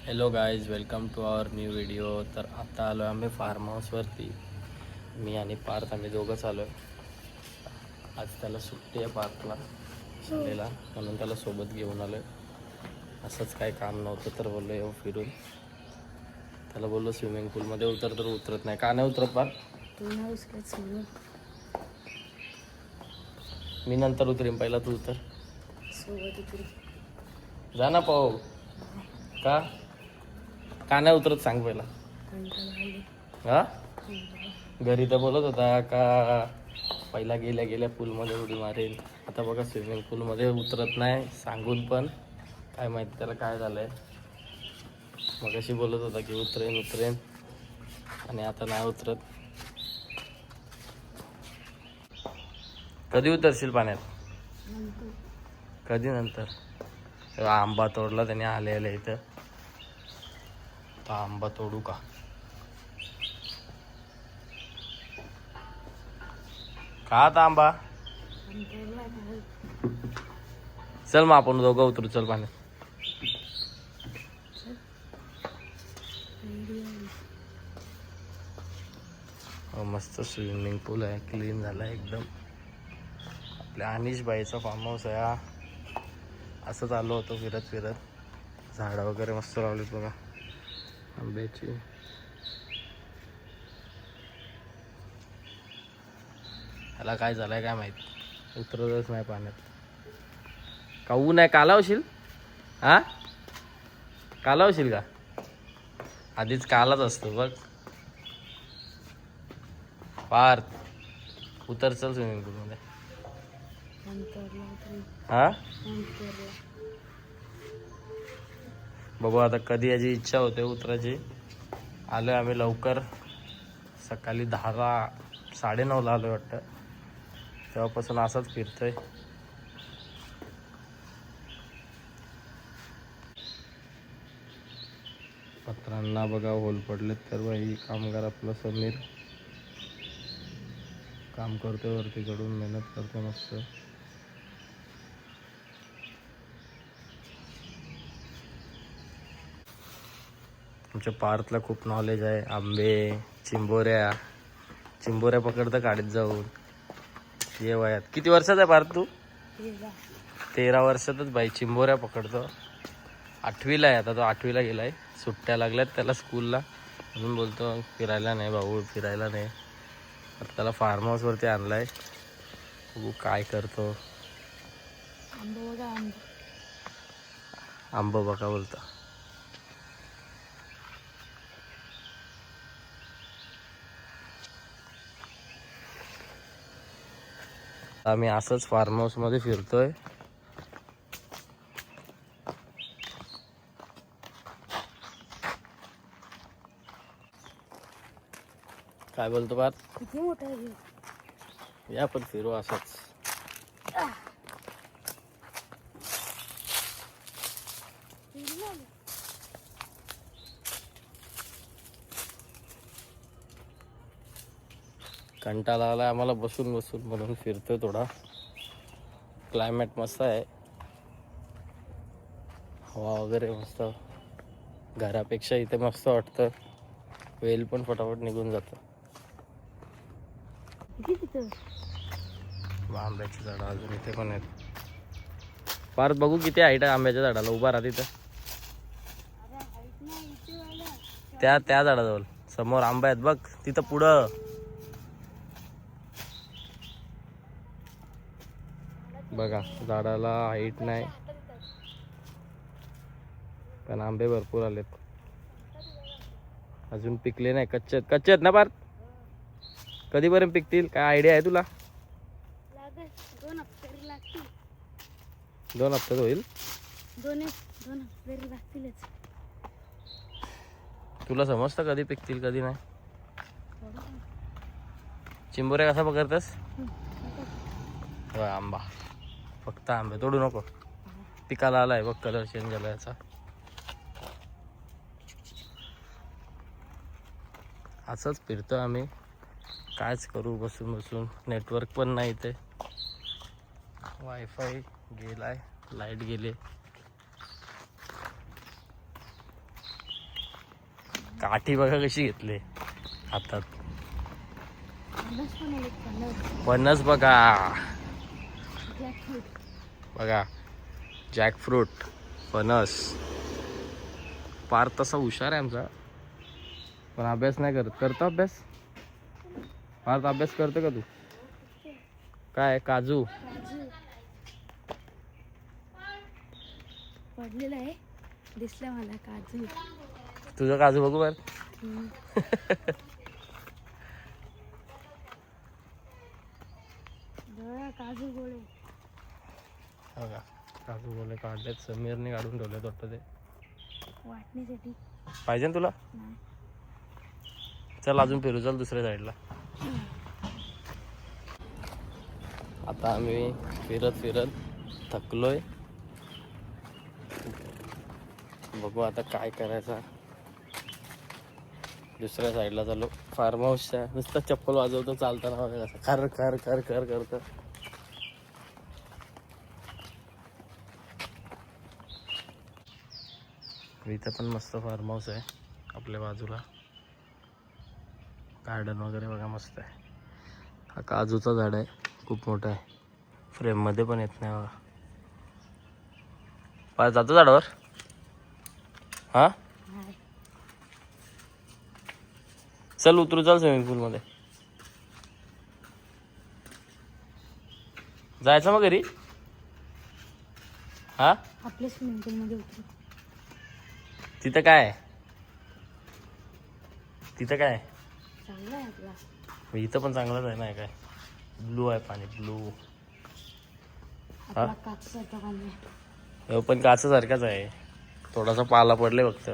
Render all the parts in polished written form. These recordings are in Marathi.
Hello guys, welcome to our new video. तर आता आलो आहे आम्ही फार्म हाऊसवरती. मी आणि पार्थ आम्ही दोघंच आलो आहे. आज त्याला सुट्टी आहे पार्थला संडेला, म्हणून त्याला सोबत घेऊन आलो आहे. असंच काही काम नव्हतं तर बोललो येऊ फिरून. त्याला बोललो स्विमिंग पूलमध्ये उतर तर उतरत नाही. का नाही उतरत पार्थ? मी नंतर उतरेन, पहिला तू उतर. जा ना पाहू. का का नाही उतरत सांग पहिला. हा, घरी तर बोलत होता का पहिला गेल्या गेल्या पूलमध्ये उडी मारेल. आता बघा स्विमिंग पूलमध्ये उतरत नाही, सांगून पण काय माहिती त्याला काय झालंय. मग अशी बोलत होता की उतरेन उतरेन, आणि आता नाही उतरत. कधी उतरशील पाण्यात? कधी नंतर? आंबा तोडला त्याने आलेला इथं. तर आंबा तोडू का? का आता आंबा? चल मग आपण दोघं उतरू, चल पाण्यात. मस्त स्विमिंग पूल आहे, क्लीन झाला एकदम. आपल्या अनिश बाईचा फार्म हाऊस आहे हा. असंच आलो होतो फिरत फिरत. झाडं वगैरे मस्त लावलीत बघा आंब्याची. ह्याला काय झालंय काय माहित, उतरतच नाही पाण्यात. का ऊन आहे? कालावशील हा? कालावशील का? आधीच कालाच असतो बघ. पार्थ उतर, चल स्विमिंग पूलमध्ये. हा, बघू आता कधी याची इच्छा होते उतरायची. आलोय आम्ही लवकर, सकाळी 10ला 9:30ला आलोय वाटतं. तेव्हापासून असाच फिरतोय. पत्रांना बघा होल पडलेत. तर बाई कामगार आपला समीर काम करतोय वरती चढून, मेहनत करतोय मस्त. आमच्या पार्थला खूप नॉलेज आहे. आंबे, चिंबोऱ्या पकडतं काढत जाऊन. ये वयात किती वर्षाचा आहे पार्थ तू? 13 वर्षातच बाई चिंबोऱ्या पकडतो. 8वीला आहे आता तो, 8वीला गेलाय. सुट्ट्या लागल्यात त्याला स्कूलला, म्हणून बोलतो फिरायला नाही भाऊ, फिरायला नाही. आता त्याला फार्म हाऊसवरती आणलाय, बघू काय करतो. आंबा बघा बोलता. आम्ही असंच फार्म हाऊसमध्ये फिरतोय. काय बोलतो पार्थ? किती मोठा आहे. या पण फिरू असंच. कंटाळा आला आम्हाला बसून बसून, म्हणून फिरतोय थोडा. क्लायमेट मस्त आहे, हवा वगैरे मस्त. घरापेक्षा इथे मस्त वाटतं. वेल पण फटाफट निघून जातं. आंब्याची झाडं अजून इथे पण आहेत. पार्थ बघू किती हाईट आहे आंब्याच्या झाडाला. उभा राहा तिथं, त्या झाडाजवळ. समोर आंबा आहेत बघ तिथं पुढं. बघा झाडाला हाईट नाही, पण आंबे भरपूर आलेत. अजून पिकले नाही, कच्चे आहेत ना पार्थ? कधीपर्यंत पिकतील काय आयडिया आहे तुला? 2 हप्त्यात होईल. 2 हप्ते लागतीलच. तुला समजतं कधी पिकतील कधी नाही? चिंबोऱ्या कसा पकडतस? आंबा, फक्त आंबे तोडू नको. पिकाला आलाय बघ, कलर चेंज झाला याचा. असंच फिरतो आम्ही, कायच करू बसून बसून. नेटवर्क पण नाही इथे, वायफाय गेलाय, लाईट गेले. काठी बघा कशी घेतली हातात. फणस पण आले, फणस. फणस बघा, Jackfruit. बघा जॅकफ्रूट, फणस. पार तसा हुशार आहे आमचा, पण अभ्यास नाही करत. करतो अभ्यास? पार्थ अभ्यास करतो का तू? काय काजू काजू पडलेला आहे, दिसला मला काजू. तुझं काजू बघू बर. काजू गोळे बघा काजू गोळे काढलेत, समीरने काढून ठेवलेत वाटतं ते वाटण्यासाठी. पाहिजे ना तुला? नाही. चल अजून फिरू, चल दुसऱ्या साईडला. आता आम्ही फिरत फिरत थकलोय. बघू आता काय करायचं. दुसऱ्या साईडला चालू, फार्म हाऊसच्या. नुसतं चप्पल वाजवतो चालताना बघा कसं खर खर खर खर करतं. इथं पण मस्त फार्म हाऊस आहे आपल्या बाजूला. गार्डन वगैरे बघा मस्त आहे. हा काजूचा झाड आहे, खूप मोठा आहे. फ्रेम मध्ये पण येत नाही बघा. पाय जातो झाडावर. हा नाही. चल उतरू, चल स्विमिंग पूल मध्ये जायचं मग घरी. हा आपल्या स्विमिंग पूल मध्ये उतरू. तिथं काय आहे? तिथं काय आहे? चांगला आहे आपला. इथं पण चांगलंच आहे ना. काय ब्लू आहे पाणी, ब्लू. आपला काचेसारखा पाणी आहे. हे पण काचेसारखाच आहे, थोडासा पाला पडले फक्त.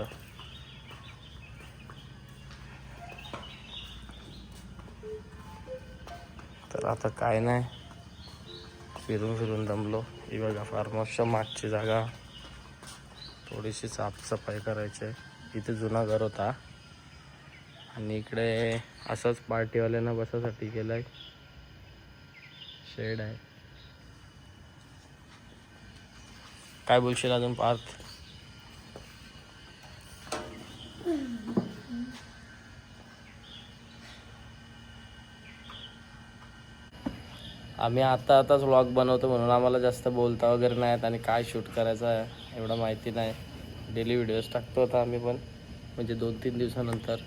तर आता काय नाही, फिरून फिरून दमलो. ही बघा फार्म हाऊसच्या मागची जागा. थोडीशी साफसफाई करायची आहे. इथे जुना घर होता आणि इकडे असंच पार्टीवाल्यांना बसासाठी केलंय. शेड आहे. काय बोलशील अजून पार्थ? आम्ही आताच व्लॉग बनवतो म्हणून आम्हाला जास्त बोलता वगैरे नाही येत आणि काय शूट करायचं आहे एवढं माहिती नाही. डेली व्हिडिओज टाकतो आता आम्ही पण, म्हणजे 2-3 दिवसानंतर.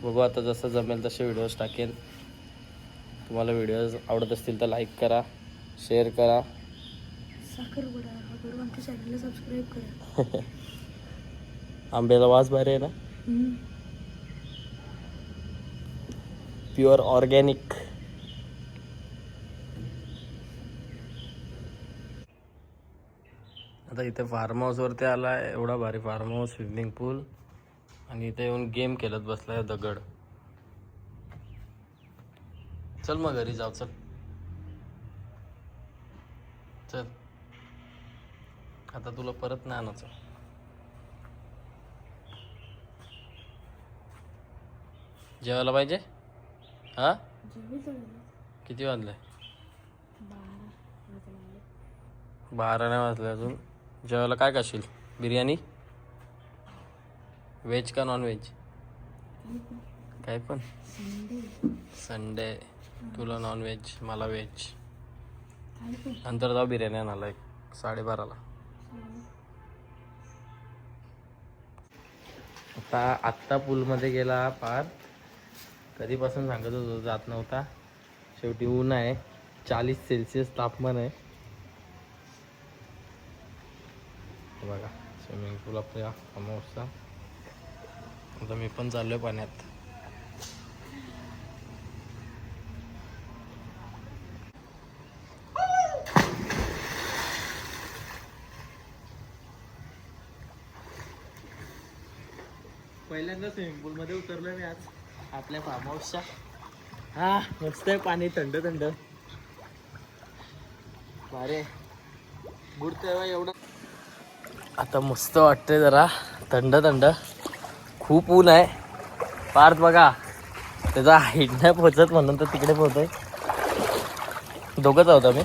बघू आता जसं जमेल तसे व्हिडिओज टाकेन. तुम्हाला व्हिडिओज आवडत असतील तर लाईक करा, शेअर करा. साखरपुडा करू, आमच्या चॅनलला सबस्क्राईब करा. आंब्याचा वास भारी आहे ना, प्युअर ऑर्गॅनिक. आता इथे फार्म हाऊसवरती आला आहे. एवढा भारी फार्म हाऊस, स्विमिंग पूल, आणि इथे येऊन गेम खेळत बसलाय दगड. चल मग घरी जाऊ. चल चल, आता तुला परत नाही आणायचं. जेवायला पाहिजे. हा किती वाजले? 12 नाही वाजले अजून. जेवायला काय खाशील? बिर्याणी, व्हेज का नॉन व्हेज? काय पण. संडे तुला नॉन व्हेज, मला व्हेज. नंतर जाऊ बिर्याणी आणायला 12:30ला. आत्ता पूलमध्ये गेला पार. कधीपासून सांगत होतो जात नव्हता. शेवटी ऊन आहे, 40 सेल्सिअस तापमान आहे. बघा स्विमिंग पूल आपल्या फार्म हाऊसचा. आता मी पण चाललोय पाण्यात. पहिल्यांदा स्विमिंग पूल मध्ये उतरलोय मी आज आपल्या फार्म हाऊसच्या. हा मस्त आहे पाणी, थंड थंड भारी बुडतंय एवढं. आता मस्त वाटतंय, जरा थंड थंड. खूप ऊन आहे. पार्थ बघा त्याचा हाईट नाही पोहोचत म्हणून तर तिकडे पोहतोय. दोघंच आहोत आम्ही.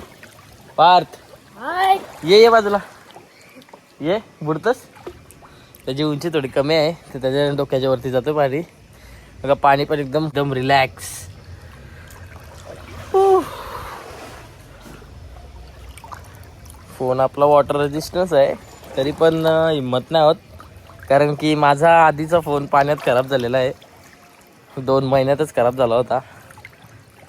पार्थ ये बाजूला ये, बुडतस. त्याची उंची थोडी कमी आहे तर त्याच्या डोक्याच्या वरती जातो पाणी. बघा पाणी पण एकदम एकदम रिलॅक्स. फोन आपला वॉटर रेजिस्टन्स आहे तरी पण हिंमत नाही होत, कारण की माझा आधीचा फोन पाण्यात खराब झालेला आहे. 2 महिन्यातच खराब झाला होता.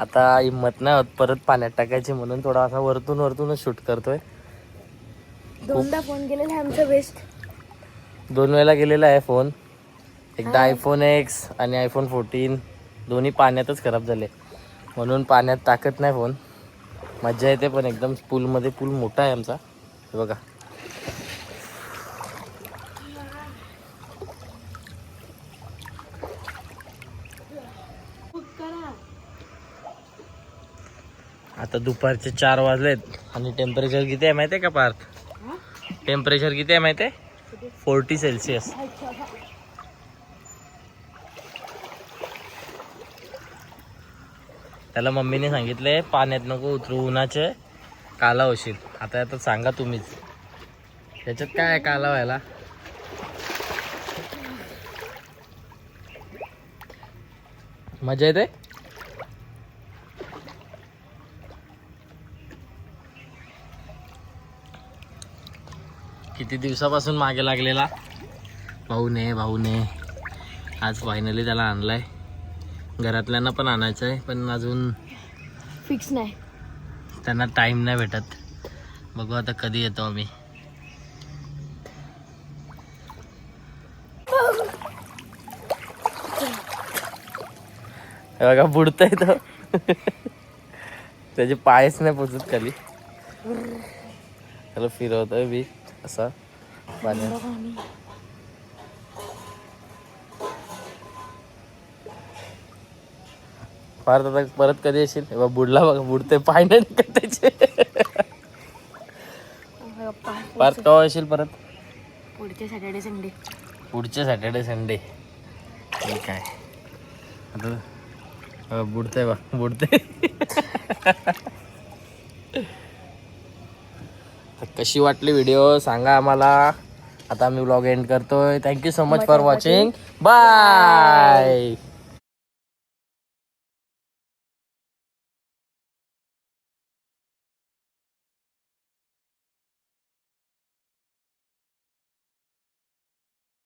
आता हिंमत नाही होत परत पाण्यात टाकायची, म्हणून थोडा असा वरतूनच शूट करतोय. 2दा फोन केलेला आहे आमचा बेस्ट. 2 वेळेला गेलेला आहे फोन. एकदा आयफोन X आणि आयफोन 14 दोन्ही पाण्यातच खराब झाले, म्हणून पाण्यात टाकत नाही फोन. मजा येते पण एकदम. पूलमध्ये पूल मोठा आहे आमचा, हे बघा. आता दुपारचे 4 वाजलेत आणि टेम्परेचर किती आहे माहिती आहे का पार्थ? टेम्परेचर किती आहे माहिती आहे? 40 सेल्सिअस. त्याला मम्मीने सांगितले पाण्यात नको उतरू, उन्हाचे काला होशील. आता सांगा तुम्हीच, त्याच्यात काय आहे काला व्हायला? मजा येते. किती दिवसापासून मागे लागलेला, भाऊ ने आज फायनली त्याला आणलाय. घरातल्यांना पण आणायचं आहे पण अजून फिक्स नाही, त्यांना टाइम नाही भेटत. बघू आता कधी येतो आम्ही. बघा बुडतय तो. त्याचे पायच नाही पोचत खाली. त्याला फिरवतोय मी असा पाण्यात. फार आता परत कधी येशील? बघा बुडला, बघा बुडते, पाय नाही निघत त्याचे. पार्थ केव्हा येशील परत? पुढचे सॅटर्डे संडे. पुढचे सॅटर्डे संडे. ठीक आहे. आता बुडते बा बुडते. कशी वाटली व्हिडिओ सांगा आम्हाला. आता आम्ही व्लॉग एंड करतोय. Thank you so much for watching. Bye.